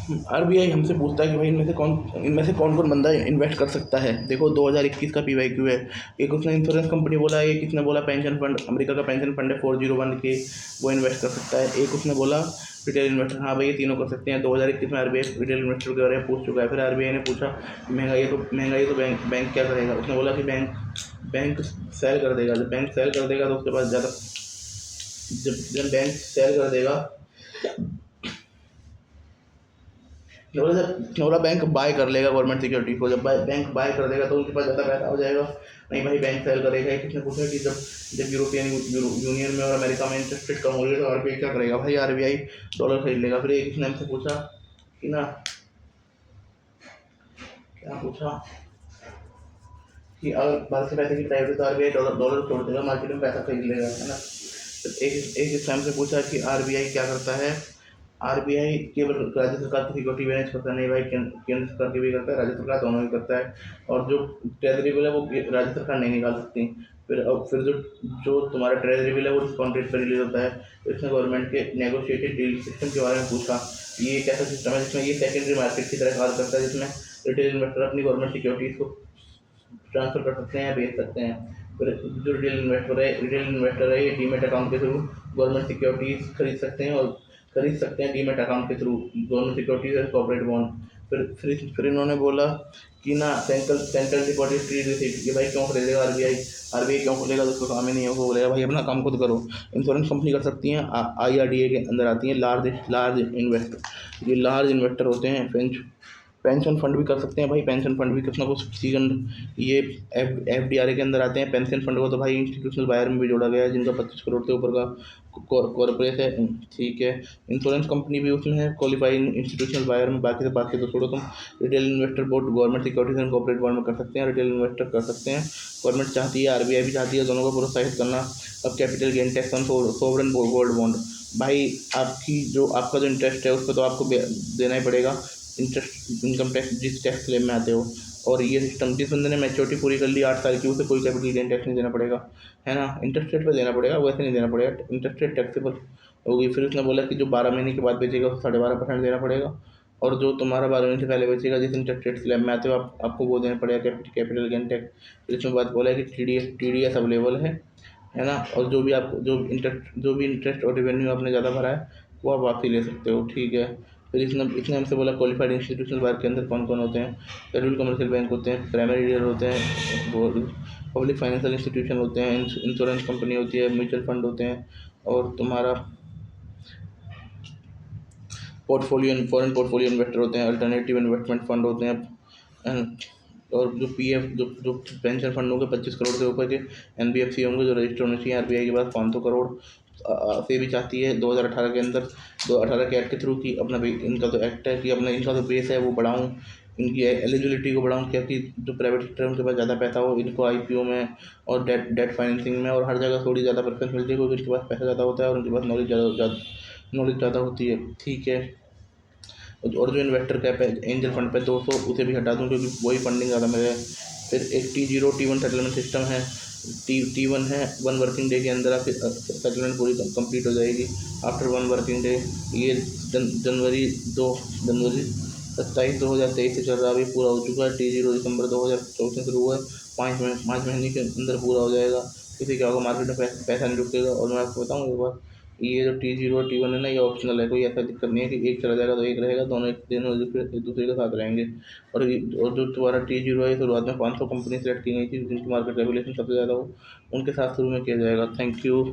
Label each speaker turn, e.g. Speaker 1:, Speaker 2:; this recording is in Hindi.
Speaker 1: आरबीआई हमसे पूछता है कि भाई इनमें से कौन कौन बंदा इन्वेस्ट कर सकता है। देखो 2021 का पीवाईक्यू है। एक उसने इंश्योरेंस कंपनी बोला, एक इसने बोला पेंशन फंड, अमेरिका का पेंशन फंड है 401 के, वो इन्वेस्ट कर सकता है। एक उसने बोला रिटेल इन्वेस्टर, हाँ भाई ये तीनों कर सकते हैं। 2021 में आरबीआई रिटेल इन्वेस्टर के बारे में पूछ चुका है। फिर आरबीआई ने पूछा महंगाई तो बैंक क्या करेगा। उसने बोला कि बैंक सेल कर देगा। जब बैंक सेल कर देगा तो उसके पास ज़्यादा, जब बैंक सेल कर देगा, बोला बैंक बाय कर लेगा गवर्नमेंट सिक्योरिटी को। जब बैंक बाय कर देगा तो उनके पास ज़्यादा पैसा हो जाएगा। नहीं भाई बैंक सेल करेगा। किसने पूछा कि जब जब यूरोपियन यूनियन में और अमेरिका में इंटरेस्ट रेट कम हो गई तो आरबीआई क्या करेगा। भाई आरबीआई डॉलर खरीद लेगा। फिर एक किसने हमसे पूछा कि ना, क्या पूछा कि अगर भारत से पैसे की प्राइवेट तो आरबीआई डॉलर छोड़ देगा, मार्केट में पैसा खरीद लेगा, है ना। तो एक इस टाइम से पूछा कि आरबीआई क्या करता है। आरबीआई केवल राज्य सरकार की सिक्योरिटी मैनेज करता नहीं भाई, केंद्र सरकार की भी करता है, राज्य सरकार दोनों ही करता है। और जो ट्रेजरी बिल है वो राज्य सरकार नहीं निकाल सकती। फिर जो जो तुम्हारा ट्रेजरी बिल है वो डिस्काउंट रेट पर रिलीज होता है। तो इसने गवर्नमेंट के नेगोशिएटेड डील सिस्टम के बारे में पूछा। ये एक ऐसा सिस्टम है जिसमें ये सेकेंडरी मार्केट की तरह कार्य करता है, जिसमें रिटेल इन्वेस्टर अपनी गवर्नमेंट सिक्योरिटीज को ट्रांसफर कर सकते हैं या बेच सकते हैं। फिर जो रिटेल इन्वेस्टर है ये डीमेट अकाउंट के थ्रू गवर्नमेंट सिक्योरिटीज खरीद सकते हैं डीमेट अकाउंट के थ्रू गवर्नमेंट सिक्योरिटीज और कॉर्पोरेट बॉन्ड। फिर इन्होंने बोला कि ना सेंट्रल डिपॉजिटरी रिसीट, ये भाई क्यों खरीदेगा आरबीआई क्यों खोलेगा, तो उसको काम ही नहीं है। वो बोलेगा भाई अपना काम खुद करो। इंश्योरेंस कंपनी कर सकती हैं, आईआरडीए के अंदर आती हैं लार्ज इन्वेस्टर। ये लार्ज इन्वेस्टर होते हैं। पेंशन फंड भी कर सकते हैं भाई, पेंशन फंड भी कुछ ना कुछ ये एफ डी आर ए के अंदर आते हैं। पेंशन फंड को तो भाई इंस्टीट्यूशनल बायर में भी जोड़ा गया है, जिनका 25 करोड़ से ऊपर का कॉर्पोरेट है, ठीक है। इंश्योरेंस कंपनी भी उसमें है क्वालिफाइंग इंस्टीट्यूशनल बायर में। बाकी तो छोड़ो तुम। Retail investor board government securities and corporate bond में कर सकते हैं, रिटेल इन्वेस्टर कर सकते हैं। गवर्नमेंट चाहती है, आरबीआई भी चाहती है दोनों को प्रोत्साहित करना। अब capital gain tax on sovereign gold bond, भाई आपका जो इंटरेस्ट है उस पर तो आपको देना ही पड़ेगा, इंटरेस्ट इनकम टैक्स जिस टैक्स क्लेम में आते हो। और ये सिस्टम जिस बंदे ने मैच्योरिटी पूरी कर ली 8 साल की, उसे कोई कैपिटल गेन टैक्स नहीं देना पड़ेगा, है ना। इंटरेस्ट रेट पर देना पड़ेगा, वैसे नहीं देना पड़ेगा, इंटरेस्ट रेट टैक्सेबल होगी। फिर उसने बोला कि जो 12 महीने के बाद बेचेगा उसको 12.5% देना पड़ेगा। और जो तुम्हारा 12 महीने से पहले बेचेगा, जिस इंटरेस्ट रेट स्लैब में आते हो आपको वो देना पड़ेगा कैपिटल गेन टैक्स। फिर इसमें बात बोला है कि टी डी एस अवेलेबल है ना। और जो भी इंटरेस्ट और रेवेन्यू आपने ज़्यादा भरा है वो आप वापसी ले सकते हो, ठीक है। फिर इसने हमसे बोला क्वालिफाइड इंस्टीट्यूशनल बायर के अंदर कौन कौन होते हैं। शेड्यूल कमर्शियल बैंक होते हैं, प्राइमरी डीलर होते हैं, पब्लिक फाइनेंशियल इंस्टीट्यूशन होते हैं, इंश्योरेंस कंपनी होती है, म्यूचुअल फंड होते हैं, और तुम्हारा फॉरेन पोर्टफोलियो इन्वेस्टर होते हैं, अल्टरनेटिव इन्वेस्टमेंट फंड होते हैं। और जो पीएफ जो पेंशन फंड होंगे 25 करोड़ से ऊपर के, एनबीएफसी होंगे जो रजिस्टर होने चाहिए आरबीआई के पास 500 करोड़ से भी चाहती है 2018 के अंदर, 2018 के एक्ट के थ्रू कि इनका तो एक्ट है कि अपना इनका जो बेस है वो बढ़ाऊँ, इनकी एलिजिबिलिटी को बढ़ाऊँ, क्या कि जो प्राइवेट सेक्टर है उनके पास ज़्यादा पैसा हो, इनको आईपीओ में और डेट फाइनेंसिंग में और हर जगह थोड़ी ज़्यादा प्रेफरेंस मिलती है, क्योंकि इनके पास पैसा ज़्यादा होता है और उनके पास नॉलेज ज़्यादा होती है, ठीक है। और जो इन्वेस्टर कैप है एंजल फंड पे 200, उसे भी हटा दूँ क्योंकि वही फंडिंग ज़्यादा मिले। फिर एक T0 T1 सेटलमेंट सिस्टम है। T1 है 1 वर्किंग डे के अंदर आपकी सेटलमेंट पूरी कंप्लीट हो जाएगी। आफ्टर 1 वर्किंग डे, ये जनवरी 27 2023 से चल रहा है, अभी पूरा हो चुका है। T0 दिसंबर 2024 में शुरू हुआ है, 5 महीने के अंदर पूरा हो जाएगा। इससे क्या होगा, मार्केट में पैसा नहीं रुकेगा। और मैं आपको बताऊँ एक बार, ये जो T0 और T1 है ना, ये ऑप्शनल है, कोई ऐसा दिक्कत नहीं है कि एक चला जाएगा तो एक रहेगा, दोनों एक दूसरे के साथ रहेंगे। और जो तुम्हारा T0 है, शुरुआत में 500 कंपनी सेलेक्ट की गई थी जिनकी मार्केट कैपिटलाइजेशन सबसे ज़्यादा हो, उनके साथ शुरू में किया जाएगा। Thank you.